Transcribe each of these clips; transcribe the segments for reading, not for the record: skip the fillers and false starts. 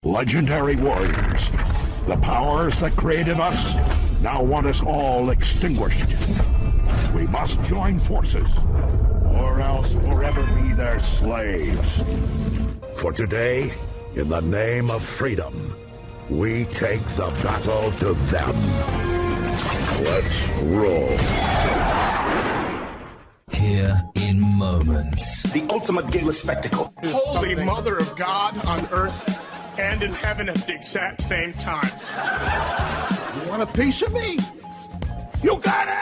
Legendary warriors, the powers that created us now want us all extinguished. We must join forces, or else forever be their slaves. For today, in the name of freedom, we take the battle to them. Let's roll. Here in moments. The ultimate gala spectacle. Holy Mother of God on earth and in heaven at the exact same time. You want a piece of me? You got it!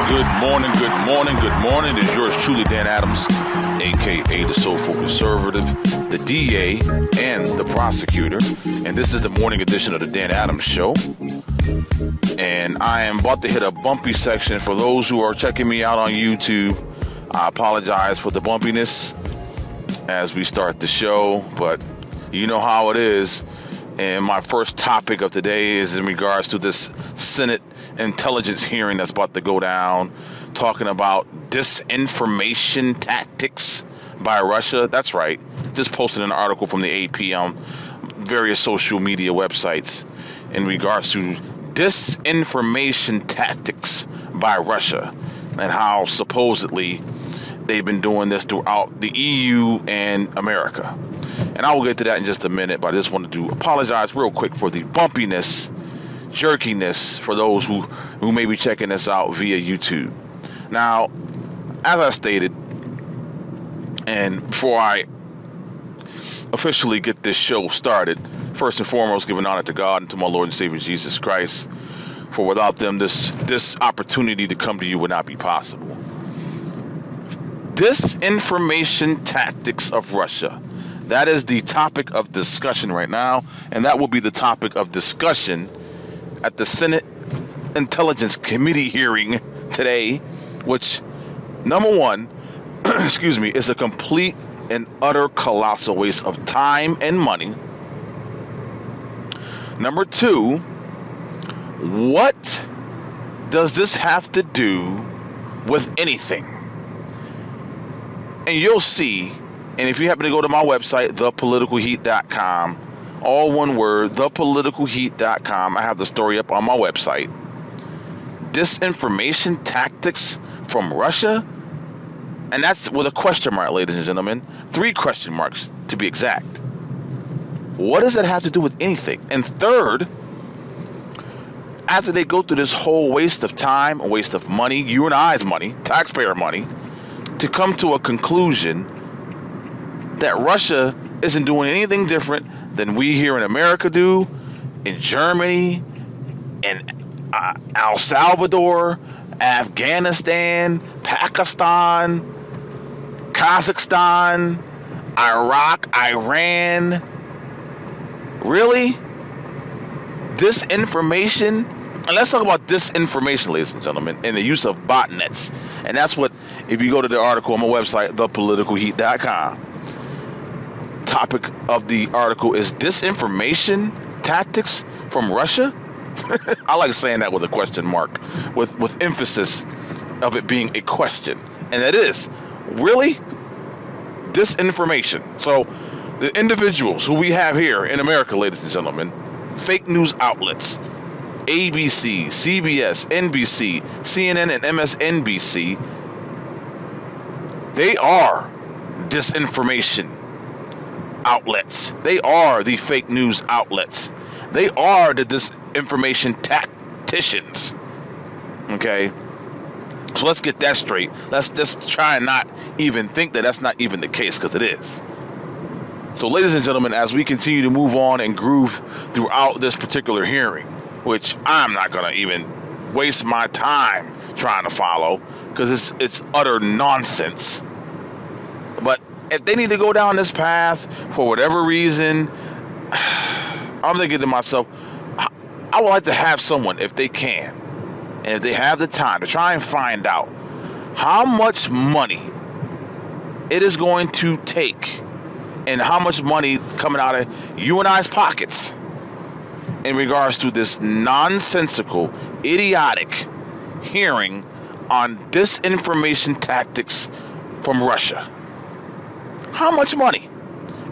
Good morning, good morning, good morning. It's yours truly, Dan Adams, a.k.a. the Soulful Conservative, the DA, and the prosecutor. And this is the morning edition of the Dan Adams Show. And I am about to hit a bumpy section. For those who are checking me out on YouTube, I apologize for the bumpiness as we start the show. But you know how it is. And my first topic of today is in regards to this Senate intelligence hearing that's about to go down, talking about disinformation tactics by Russia. That's right. Just posted an article from the AP on various social media websites in regards to disinformation tactics by Russia and how supposedly they've been doing this throughout the EU and America. And I will get to that in just a minute, but I just wanted to apologize real quick for the bumpiness, jerkiness for those who may be checking this out via YouTube. Now, as I stated, and before I officially get this show started, first and foremost, giving honor to God and to my Lord and Savior Jesus Christ, for without them, this opportunity to come to you would not be possible. Disinformation tactics of Russia. That is the topic of discussion right now, and that will be the topic of discussion at the Senate Intelligence Committee hearing today, which, number one, excuse me, is a complete and utter colossal waste of time and money. Number two, what does this have to do with anything? And you'll see, and if you happen to go to my website, thepoliticalheat.com, all one word, thepoliticalheat.com, I have the story up on my website. Disinformation tactics from Russia? And that's with a question mark, ladies and gentlemen. 3 question marks, to be exact. What does that have to do with anything? And third, after they go through this whole waste of time, a waste of money, you and I's money, taxpayer money, to come to a conclusion that Russia isn't doing anything different than we here in America do, in Germany, in El Salvador, Afghanistan, Pakistan, Kazakhstan, Iraq, Iran. Really? Disinformation? And let's talk about disinformation, ladies and gentlemen, and the use of botnets. And that's what, if you go to the article on my website, thepoliticalheat.com, topic of the article is disinformation tactics from Russia. I like saying that with a question mark, with emphasis of it being a question. And it is. Really? Disinformation. So the individuals who we have here in America, ladies and gentlemen, fake news outlets, ABC, CBS, NBC, CNN, and MSNBC, they are disinformation outlets. They are the fake news outlets. They are the disinformation tacticians. Okay? So let's get that straight. Let's just try and not even think that that's not even the case, because it is. So, ladies and gentlemen, as we continue to move on and groove throughout this particular hearing, which I'm not going to even waste my time trying to follow, because it's utter nonsense. But if they need to go down this path for whatever reason, I'm thinking to myself, I would like to have someone, if they can, and if they have the time, to try and find out how much money it is going to take and how much money coming out of you and I's pockets in regards to this nonsensical, idiotic hearing on disinformation tactics from Russia. How much money?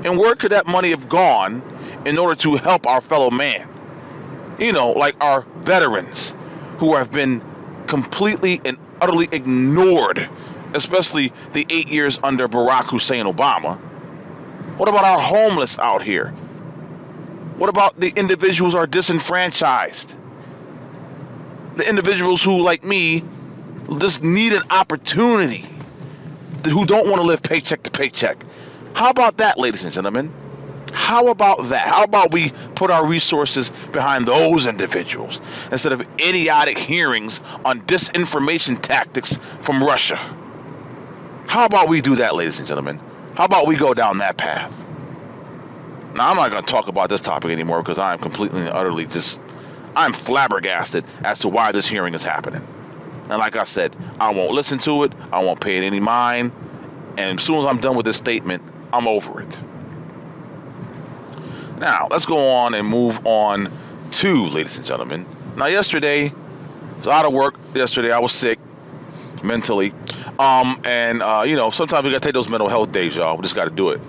And where could that money have gone in order to help our fellow man? You know, like our veterans who have been completely and utterly ignored, especially the 8 years under Barack Hussein Obama. What about our homeless out here? What about the individuals who are disenfranchised? The individuals who, like me, just need an opportunity, who don't want to live paycheck to paycheck. How about that, ladies and gentlemen? How about that? How about we put our resources behind those individuals instead of idiotic hearings on disinformation tactics from Russia? How about we do that, ladies and gentlemen? How about we go down that path? Now, I'm not going to talk about this topic anymore because I'm completely and utterly I'm flabbergasted as to why this hearing is happening. And like I said, I won't listen to it. I won't pay it any mind. And as soon as I'm done with this statement, I'm over it. Now, let's go on and move on to, ladies and gentlemen. Now, yesterday, I was out of work. Yesterday, I was sick mentally. You know, sometimes we got to take those mental health days, y'all. We just got to do it.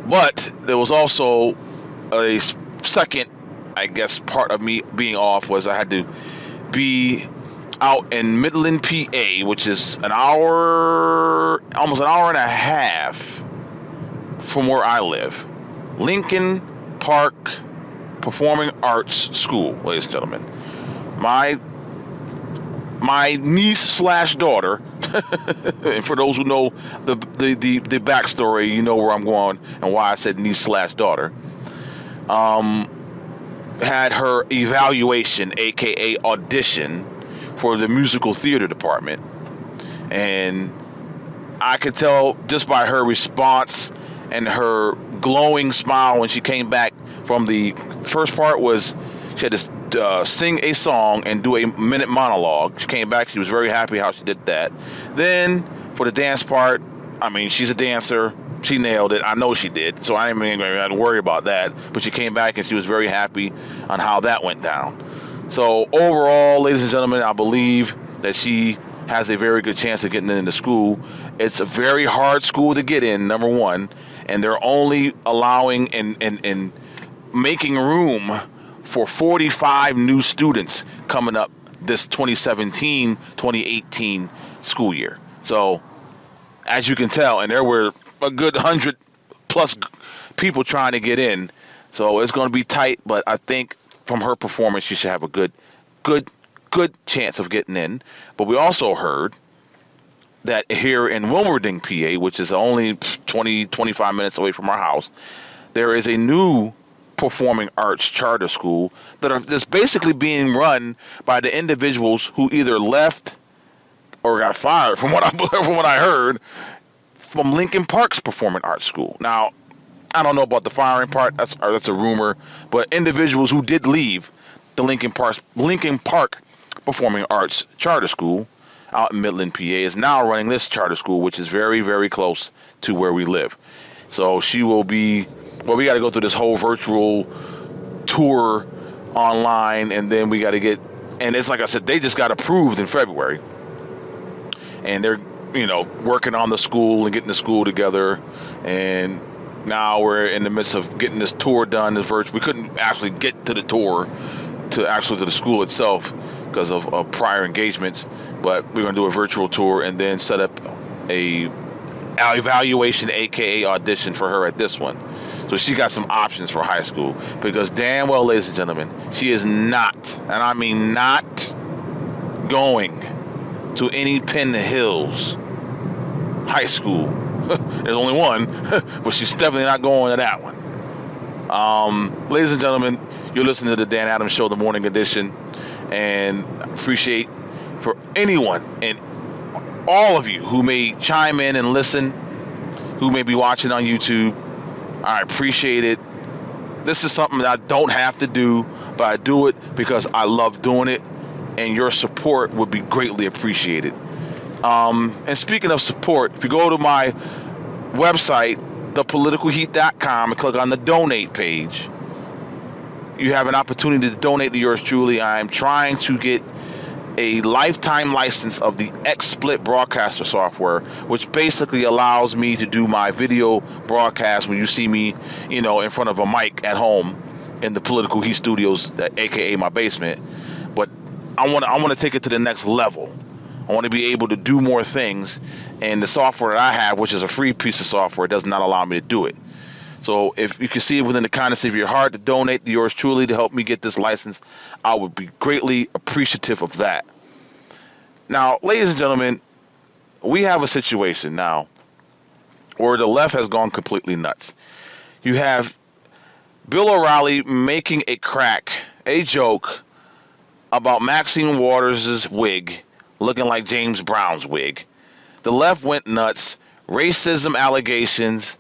But there was also a second, I guess, part of me being off was I had to be out in Midland, PA, which is almost an hour and a half from where I live. Lincoln Park Performing Arts School, ladies and gentlemen. My niece / daughter, and for those who know the backstory, you know where I'm going and why I said niece / daughter, had her evaluation, aka audition, for the musical theater department. And I could tell just by her response and her glowing smile when she came back from the first part was she had to sing a song and do a minute monologue. She came back, she was very happy how she did that. Then for the dance part, I mean, she's a dancer, she nailed it. I know she did, so I ain't even gonna worry about that. But she came back and she was very happy on how that went down. So overall, ladies and gentlemen, I believe that she has a very good chance of getting into school. It's a very hard school to get in, number one, and they're only allowing and making room for 45 new students coming up this 2017-2018 school year. So as you can tell, and there were a good 100 plus people trying to get in. So it's going to be tight, but I think from her performance, she should have a good chance of getting in. But we also heard that here in Wilmerding, PA, which is only 20-25 minutes away from our house, there is a new performing arts charter school that's basically being run by the individuals who either left or got fired, from what I heard, from Lincoln Park's Performing Arts School. Now, I don't know about the firing part. That's a rumor. But individuals who did leave the Lincoln Park Performing Arts Charter School out in Midland, PA, is now running this charter school, which is very, very close to where we live. So she will be. Well, we got to go through this whole virtual tour online, and then we got to get. And it's like I said, they just got approved in February, and they're working on the school and getting the school together, and now we're in the midst of getting this tour done. This virtual, we couldn't actually get to the tour, to the school itself because of prior engagements, but we're going to do a virtual tour and then set up a evaluation, aka audition, for her at this one. So she got some options for high school, because damn well, ladies and gentlemen, she is not, and I mean not, going to any Penn Hills high school. There's only one, but she's definitely not going to that one. Ladies and gentlemen, you're listening to the Dan Adams Show, the morning edition, and appreciate for anyone and all of you who may chime in and listen, who may be watching on YouTube. I appreciate it. This is something that I don't have to do, but I do it because I love doing it, and your support would be greatly appreciated. And speaking of support, if you go to my website, thepoliticalheat.com, and click on the donate page, you have an opportunity to donate to yours truly. I'm trying to get a lifetime license of the XSplit broadcaster software, which basically allows me to do my video broadcast when you see me, in front of a mic at home in the Political Heat Studios, aka my basement. But I want to take it to the next level. I want to be able to do more things, and the software that I have, which is a free piece of software, does not allow me to do it. So if you can see it within the kindness of your heart to donate to yours truly to help me get this license, I would be greatly appreciative of that. Now, ladies and gentlemen, we have a situation now where the left has gone completely nuts. You have Bill O'Reilly making a joke about Maxine Waters' wig looking like James Brown's wig. The left went nuts, racism allegations,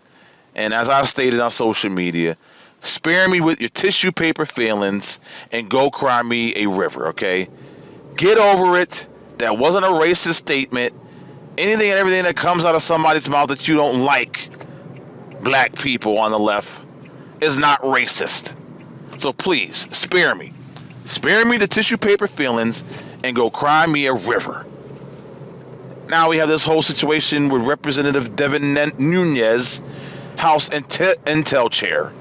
and as I've stated on social media, spare me with your tissue paper feelings and go cry me a river, okay? Get over it. That wasn't a racist statement. Anything and everything that comes out of somebody's mouth that you don't like, black people on the left, is not racist. So please, spare me. Spare me the tissue paper feelings and go cry me a river. Now we have this whole situation with Representative Devin Nunes, House Intel Chair,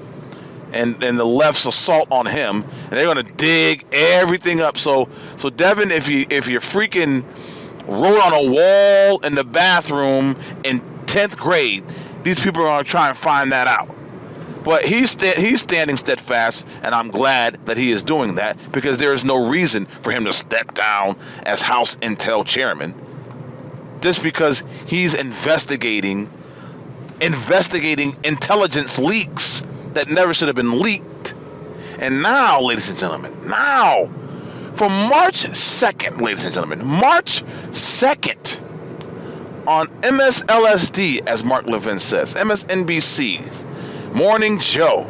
and the left's assault on him, and they're going to dig everything up. So Devin, if you freaking wrote on a wall in the bathroom in 10th grade, these people are going to try and find that out. But he's standing steadfast, and I'm glad that he is doing that, because there is no reason for him to step down as House Intel Chairman just because he's investigating intelligence leaks that never should have been leaked. And now, ladies and gentlemen, for March 2nd, ladies and gentlemen, March 2nd, on MSLSD, as Mark Levin says, MSNBC's Morning Joe.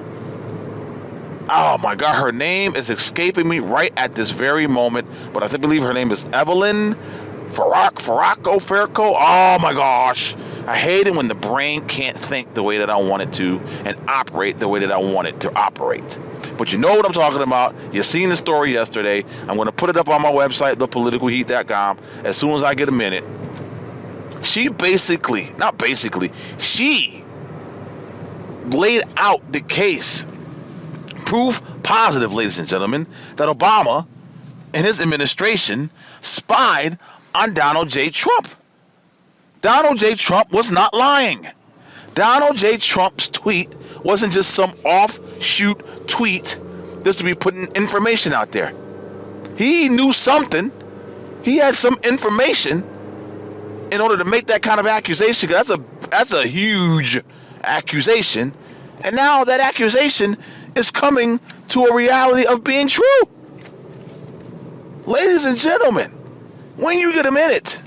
Oh my God, her name is escaping me right at this very moment, but I believe her name is Evelyn Farraco. Oh my gosh. I hate it when the brain can't think the way that I want it to and operate the way that I want it to operate. But you know what I'm talking about. You've seen the story yesterday. I'm going to put it up on my website, thepoliticalheat.com, as soon as I get a minute. She laid out the case, proof positive, ladies and gentlemen, that Obama and his administration spied on Donald J. Trump. Donald J. Trump was not lying. Donald J. Trump's tweet wasn't just some offshoot tweet just to be putting information out there. He knew something. He had some information in order to make that kind of accusation. That's a huge accusation. And now that accusation is coming to a reality of being true. Ladies and gentlemen, when you get a minute,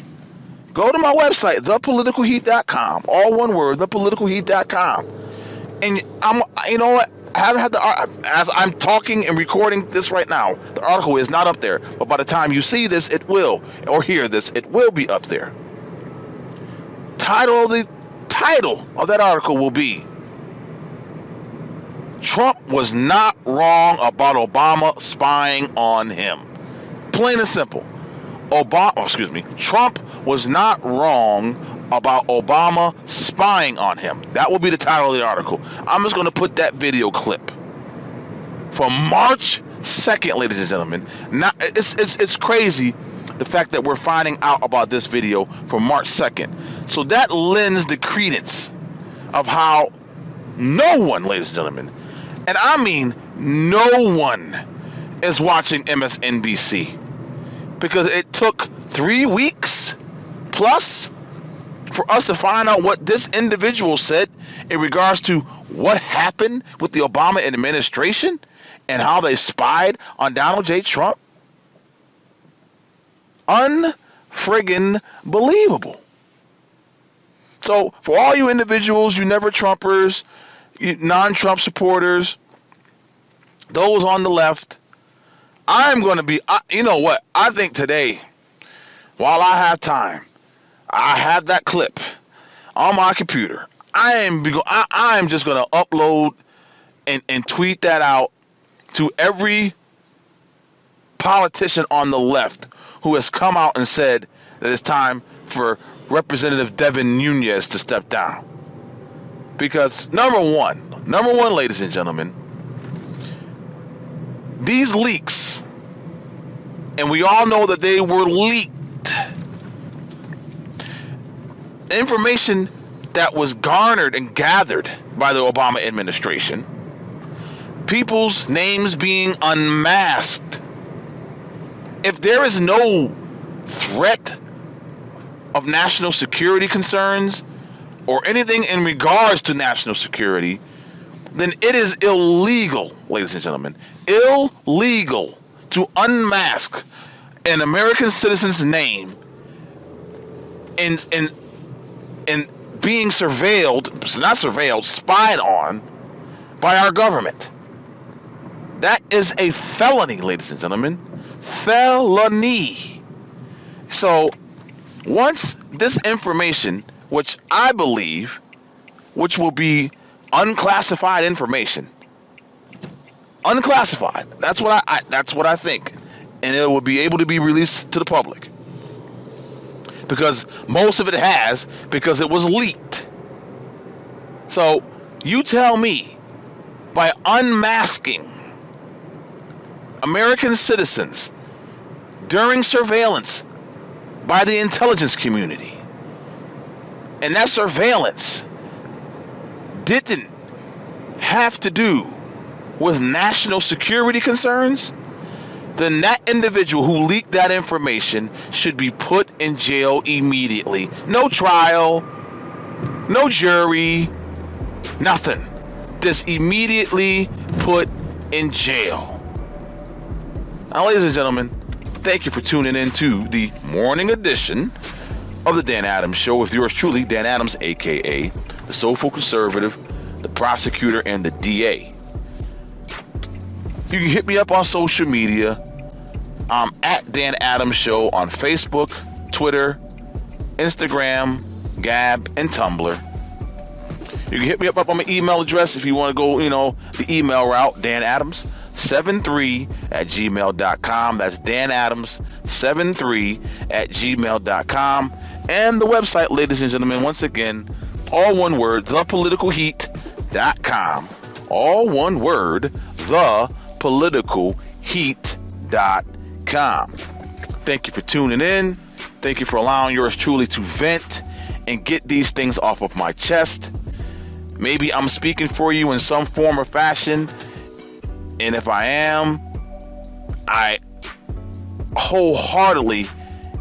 go to my website, thepoliticalheat.com, all one word, thepoliticalheat.com. And you know what? I haven't had as I'm talking and recording this right now, the article is not up there. But by the time you see this, it will, or hear this, it will be up there. The title of that article will be, Trump was not wrong about Obama spying on him. Plain and simple. Trump was not wrong about Obama spying on him. That will be the title of the article. I'm just going to put that video clip from March 2nd, ladies and gentlemen. Now, it's crazy the fact that we're finding out about this video from March 2nd. So that lends the credence of how no one, ladies and gentlemen, and I mean no one, is watching MSNBC. Because it took 3 weeks plus for us to find out what this individual said in regards to what happened with the Obama administration and how they spied on Donald J. Trump. Unfriggin' believable. So for all you individuals, you never Trumpers, you non-Trump supporters, those on the left, I'm going to be, you know what, I think today, while I have time, I have that clip on my computer. I am just going to upload and tweet that out to every politician on the left who has come out and said that it's time for Representative Devin Nunes to step down. Because number one, ladies and gentlemen, these leaks, and we all know that they were leaked, information that was garnered and gathered by the Obama administration, people's names being unmasked. If there is no threat of national security concerns or anything in regards to national security, then it is illegal, ladies and gentlemen, illegal to unmask an American citizen's name and being spied on by our government. That is a felony, ladies and gentlemen. Felony. So once this information, which I believe, which will be unclassified information, unclassified. That's what I think, and it will be able to be released to the public because most of it has, because it was leaked. So you tell me, by unmasking American citizens during surveillance by the intelligence community, and that surveillance didn't have to do with national security concerns, then that individual who leaked that information should be put in jail immediately. No trial, no jury, nothing. Just immediately put in jail. Now, ladies and gentlemen, thank you for tuning in to the morning edition of the Dan Adams Show with yours truly, Dan Adams, aka the Soulful Conservative, the Prosecutor, and the DA. You can hit me up on social media. I'm at Dan Adams Show on Facebook, Twitter, Instagram, Gab, and Tumblr. You can hit me up on my email address if you want to go, the email route, danadams73@gmail.com. That's danadams73@gmail.com. And the website, ladies and gentlemen, once again, all one word, thepoliticalheat.com. All one word, thepoliticalheat.com. Thank you for tuning in. Thank you for allowing yours truly to vent and get these things off of my chest. Maybe I'm speaking for you in some form or fashion. And if I am, I wholeheartedly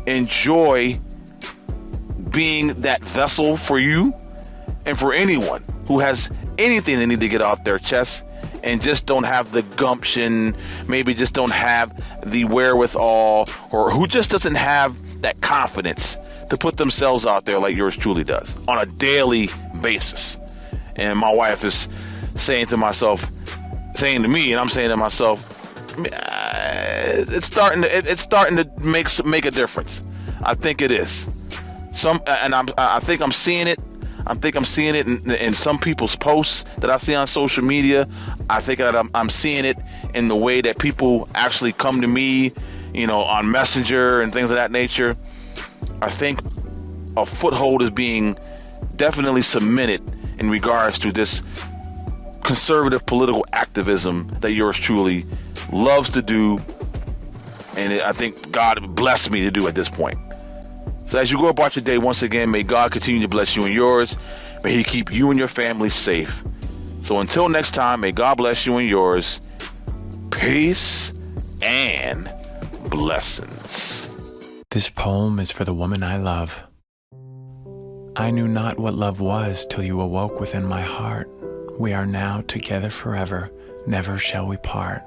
enjoy being that vessel for you and for anyone who has anything they need to get off their chest and just don't have the gumption, maybe just don't have the wherewithal, or who just doesn't have that confidence to put themselves out there like yours truly does on a daily basis. And my wife is saying to me, and I'm saying to myself, it's starting to make a difference. I think it is. I think I'm seeing it. I think I'm seeing it in some people's posts that I see on social media. I think that I'm seeing it in the way that people actually come to me, on Messenger and things of that nature. I think a foothold is being definitely cemented in regards to this conservative political activism that yours truly loves to do, and I think God blessed me to do at this point. So as you go about your day, once again, may God continue to bless you and yours. May He keep you and your family safe. So until next time, may God bless you and yours. Peace and blessings. This poem is for the woman I love. I knew not what love was till you awoke within my heart. We are now together forever, never shall we part.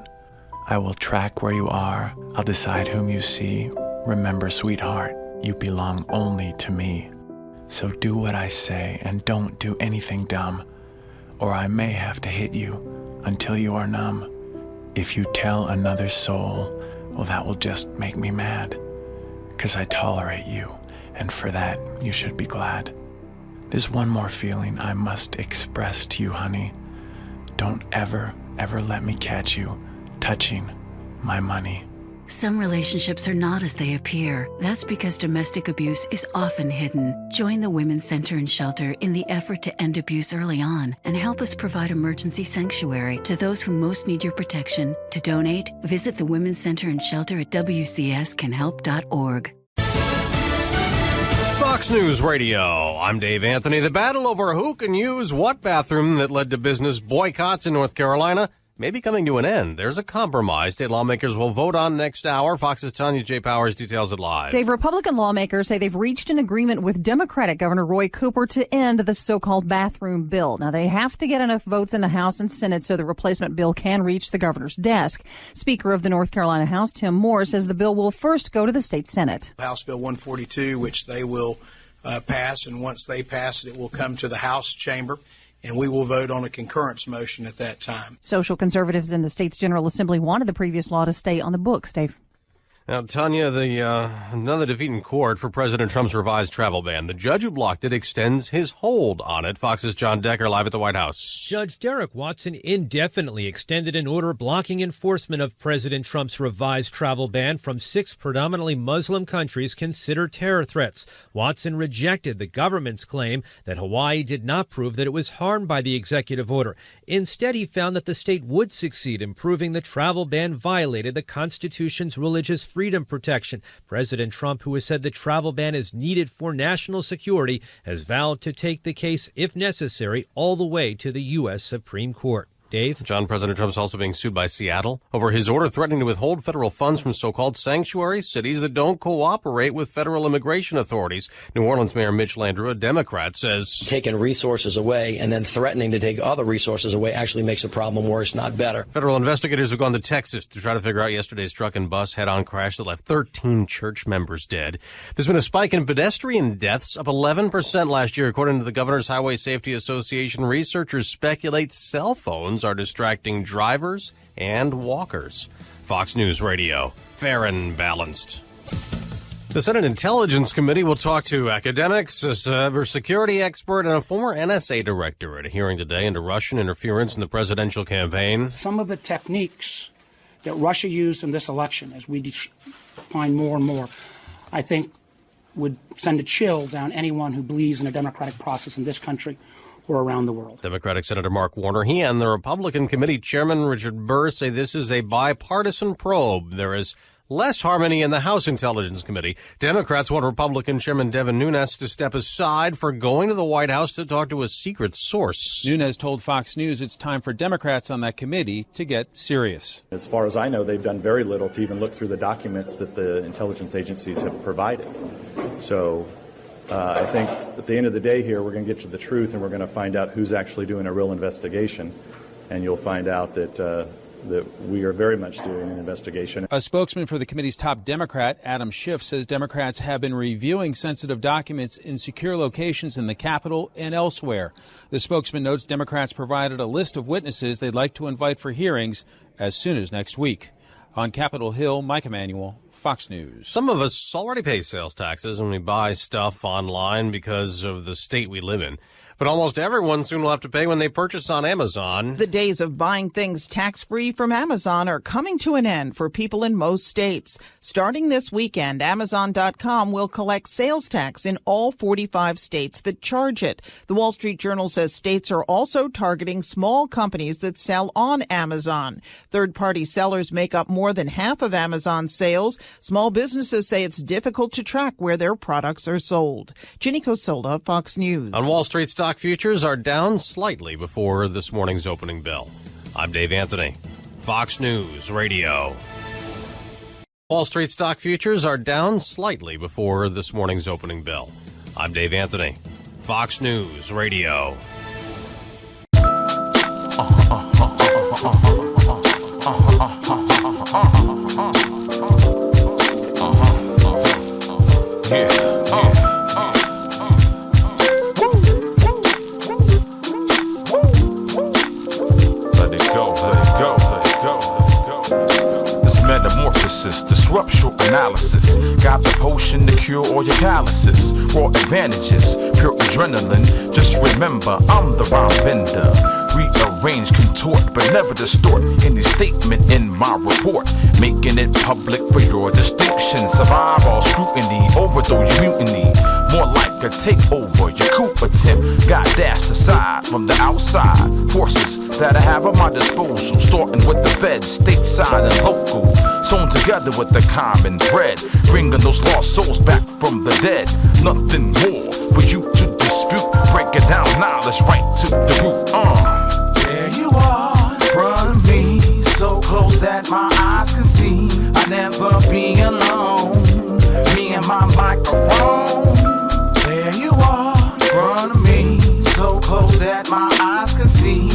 I will track where you are, I'll decide whom you see. Remember, sweetheart, you belong only to me. So do what I say and don't do anything dumb, or I may have to hit you until you are numb. If you tell another soul, well, that will just make me mad, 'cause I tolerate you, and for that you should be glad. There's one more feeling I must express to you, honey. Don't ever let me catch you touching my money. Some relationships are not as they appear. That's because domestic abuse is often hidden. Join the Women's Center and Shelter in the effort to end abuse early on and help us provide emergency sanctuary to those who most need your protection. To donate, visit the Women's Center and Shelter at wcscanhelp.org. Fox News Radio. I'm Dave Anthony. The battle over who can use what bathroom that led to business boycotts in North Carolina may be coming to an end. There's a compromise state lawmakers will vote on next hour. Fox's Tanya J. Powers details it live. Dave, Republican lawmakers say they've reached an agreement with Democratic Governor Roy Cooper to end the so-called bathroom bill. Now, they have to get enough votes in the House and Senate so the replacement bill can reach the governor's desk. Speaker of the North Carolina House, Tim Moore, says the bill will first go to the state Senate. House Bill 142, which they will pass, and once they pass it, it will come to the House chamber, and we will vote on a concurrence motion at that time. Social conservatives in the state's General Assembly wanted the previous law to stay on the books, Dave. Now, Tanya, another defeat in court for President Trump's revised travel ban. The judge who blocked it extends his hold on it. Fox's John Decker live at the White House. Judge Derek Watson indefinitely extended an order blocking enforcement of President Trump's revised travel ban from 6 predominantly Muslim countries considered terror threats. Watson rejected the government's claim that Hawaii did not prove that it was harmed by the executive order. Instead, he found that the state would succeed in proving the travel ban violated the Constitution's religious freedom protection. President Trump, who has said the travel ban is needed for national security, has vowed to take the case, if necessary, all the way to the U.S. Supreme Court. Dave? John, President Trump's also being sued by Seattle over his order threatening to withhold federal funds from so-called sanctuary cities that don't cooperate with federal immigration authorities. New Orleans Mayor Mitch Landrieu, a Democrat, says taking resources away and then threatening to take other resources away actually makes the problem worse, not better. Federal investigators have gone to Texas to try to figure out yesterday's truck and bus head-on crash that left 13 church members dead. There's been a spike in pedestrian deaths, up 11% last year, according to the Governor's Highway Safety Association. Researchers speculate cell phones are distracting drivers and walkers. Fox News Radio, fair and balanced. The Senate Intelligence Committee will talk to academics, a cybersecurity expert, and a former NSA director at a hearing today into Russian interference in the presidential campaign. Some of the techniques that Russia used in this election, as we find more and more, I think would send a chill down anyone who believes in a democratic process in this country or around the world. Democratic Senator Mark Warner, he and the Republican Committee Chairman Richard Burr say this is a bipartisan probe. There is less harmony in the House Intelligence Committee. Democrats want Republican Chairman Devin Nunes to step aside for going to the White House to talk to a secret source. Nunes told Fox News it's time for Democrats on that committee to get serious. As far as I know, they've done very little to even look through the documents that the intelligence agencies have provided. So I think at the end of the day here, we're going to get to the truth, and we're going to find out who's actually doing a real investigation. And you'll find out that we are very much doing an investigation. A spokesman for the committee's top Democrat, Adam Schiff, says Democrats have been reviewing sensitive documents in secure locations in the Capitol and elsewhere. The spokesman notes Democrats provided a list of witnesses they'd like to invite for hearings as soon as next week. On Capitol Hill, Mike Emanuel, Fox News. Some of us already pay sales taxes when we buy stuff online because of the state we live in. But almost everyone soon will have to pay when they purchase on Amazon. The days of buying things tax-free from Amazon are coming to an end for people in most states. Starting this weekend, Amazon.com will collect sales tax in all 45 states that charge it. The Wall Street Journal says states are also targeting small companies that sell on Amazon. Third-party sellers make up more than half of Amazon's sales. Small businesses say it's difficult to track where their products are sold. Ginny Cosola, Fox News. On Wall Street, stock futures are down slightly before this morning's opening bell. I'm Dave Anthony, Fox News Radio. Wall Street stock futures are down slightly before this morning's opening bell. I'm Dave Anthony, Fox News Radio. Metamorphosis, disruptual analysis. Got the potion to cure all your calluses. Raw advantages, pure adrenaline. Just remember, I'm the rhyme bender. Rearrange rearrange, contort, but never distort any statement in my report. Making it public for your distinction. Survive all scrutiny, overthrow your mutiny. More like a takeover, your coup attempt got dashed aside from the outside forces that I have at my disposal, starting with the feds, stateside and local, sewn together with the common thread, bringing those lost souls back from the dead. Nothing more for you to dispute, breaking down knowledge right to the root. There you are, in front of me, so close that my eyes can see. I'll never be alone, me and my microphone. There you are, in front of me, so close that my eyes can see.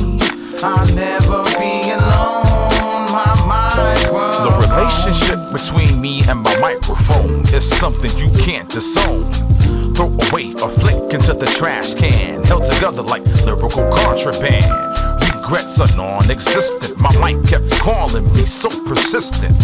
I'll never be alone, my microphone. The relationship between me and my microphone is something you can't disown. Throw away or flick into the trash can, held together like lyrical contraband. Regrets are non-existent, my mic kept calling me so persistent.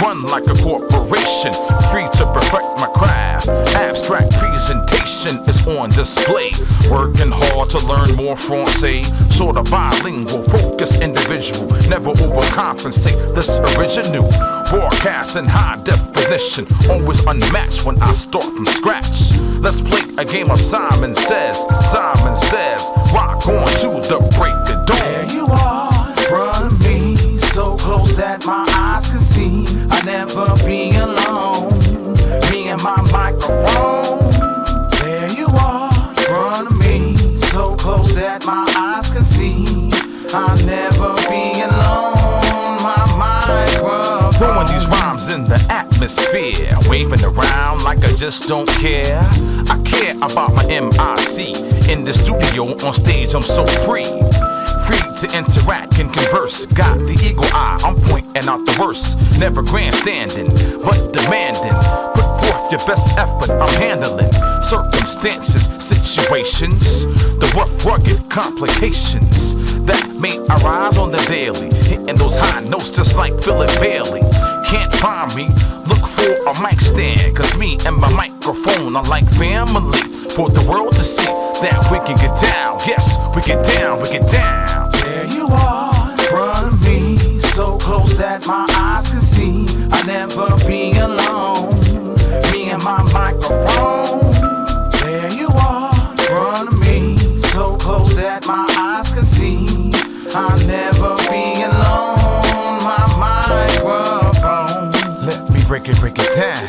Run like a corporation, free to perfect my craft. Abstract presentation is on display. Working hard to learn more Francais. Sort of bilingual, focused individual. Never overcompensate this original. Broadcast in high definition. Always unmatched when I start from scratch. Let's play a game of Simon Says. Simon Says, rock on to the break of dawn. There you are, in front of me, so close that my eyes can see. I'll never be alone, me and my microphone. There you are, in front of me, so close that my eyes can see. I'll never be alone, my microphone. Throwing these rhymes in the atmosphere, waving around like I just don't care. I care about my MIC. In the studio, on stage, I'm so free. Free to interact and converse. Got the eagle eye, I'm pointing out the worst. Never grandstanding, but demanding. Put forth your best effort, I'm handling circumstances, situations, the rough, rugged complications that may arise on the daily. Hitting those high notes just like Philip Bailey. Can't find me, look for a mic stand, cause me and my microphone are like family. For the world to see that we can get down. Yes, we get down, we get down. There you are, in front of me, so close that my eyes can see. I'll never be alone, me and my microphone. There you are, in front of me, so close that my eyes can see. I'll never be alone, my microphone. Let me break it down.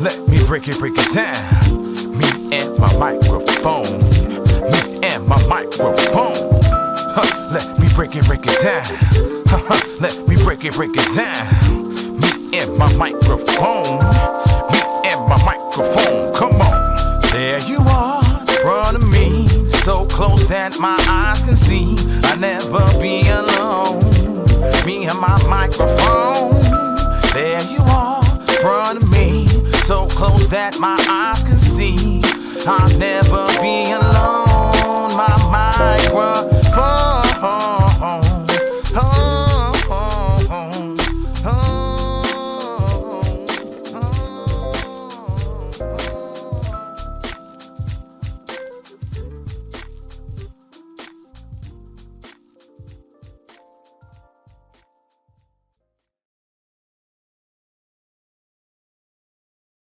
Let me break it down. Me and my microphone. Me and my microphone. Let me break it down. Let me break it down. Me and my microphone. Me and my microphone. Come on. There you are, in front of me, so close that my eyes can see. I'll never be alone. Me and my microphone. There you are, in front of me, so close that my eyes can see. I'll never be alone, my microphone.